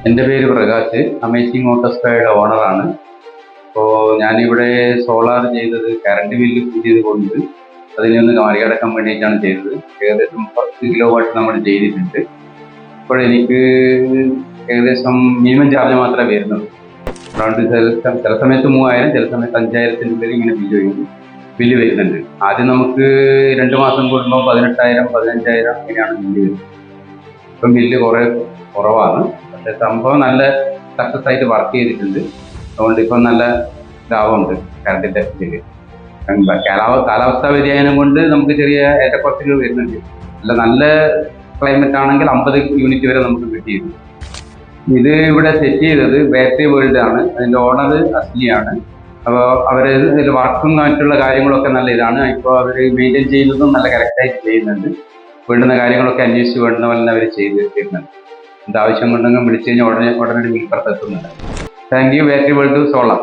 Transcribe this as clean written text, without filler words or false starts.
എൻ്റെ പേര് പ്രകാശ്, അമേസിംഗ് ഓട്ടോസ്പെയറുടെ ഓണറാണ്. അപ്പോൾ ഞാനിവിടെ സോളാർ ചെയ്തത് കറണ്ട് ബില്ല് കൂടിയത് കൊണ്ട് അതിനെ ഒന്ന് മറികടക്കാൻ വേണ്ടിയിട്ടാണ് ചെയ്തത്. ഏകദേശം 10 കിലോ വാട്ട് നമ്മൾ ചെയ്തിട്ടുണ്ട്. ഇപ്പോൾ എനിക്ക് ഏകദേശം മിനിമം ചാർജ് മാത്രമേ വരുന്നുള്ളൂ. അറൗണ്ട് ചില സമയത്ത് 3000, ചില സമയത്ത് 5000 ഇങ്ങനെ ബില്ല് വരുന്നുണ്ട്. ആദ്യം നമുക്ക് 2 മാസം കൂടുമ്പോൾ 18,000, 15,000 അങ്ങനെയാണ് ബില്ല് വരുന്നത്. ഇപ്പം ബില്ല് കുറവാണ്. പക്ഷേ സംഭവം നല്ല സക്സസ് ആയിട്ട് വർക്ക് ചെയ്തിട്ടുണ്ട്. അതുകൊണ്ട് ഇപ്പം നല്ല ലാഭമുണ്ട് കറണ്ടിൻ്റെ ഇതിൽ. കാലാവസ്ഥാ വ്യതിയാനം കൊണ്ട് നമുക്ക് ചെറിയ ഏറ്റക്കുറച്ചിൽ വരുന്നുണ്ട്. നല്ല ക്ലൈമറ്റ് ആണെങ്കിൽ 50 യൂണിറ്റ് വരെ നമുക്ക് കിട്ടിയിരുന്നു. ഇത് ഇവിടെ സെറ്റ് ചെയ്തത് ബാറ്ററി വേൾഡ് ആണ്. അതിൻ്റെ ഓണർ അസ്ലിയാണ്. അപ്പോൾ അവർ ഇതിൽ വർക്കും മറ്റുള്ള കാര്യങ്ങളൊക്കെ നല്ല ഇതാണ്. ഇപ്പോൾ അവർ മെയിൻറ്റെയിൻ ചെയ്യുന്നതും നല്ല കറക്റ്റായിട്ട് ചെയ്യുന്നുണ്ട്. വേണ്ടുന്ന കാര്യങ്ങളൊക്കെ അന്വേഷിച്ച് വേണ്ടുന്ന പോലെ അവർ ചെയ്ത് തരുന്നുണ്ട്. എന്താവശ്യം കൊണ്ടെങ്കിലും വിളിച്ചു കഴിഞ്ഞാൽ ഉടനടി വീട്ടിൽ എത്തുന്നുണ്ട്. Thank you battery world solar.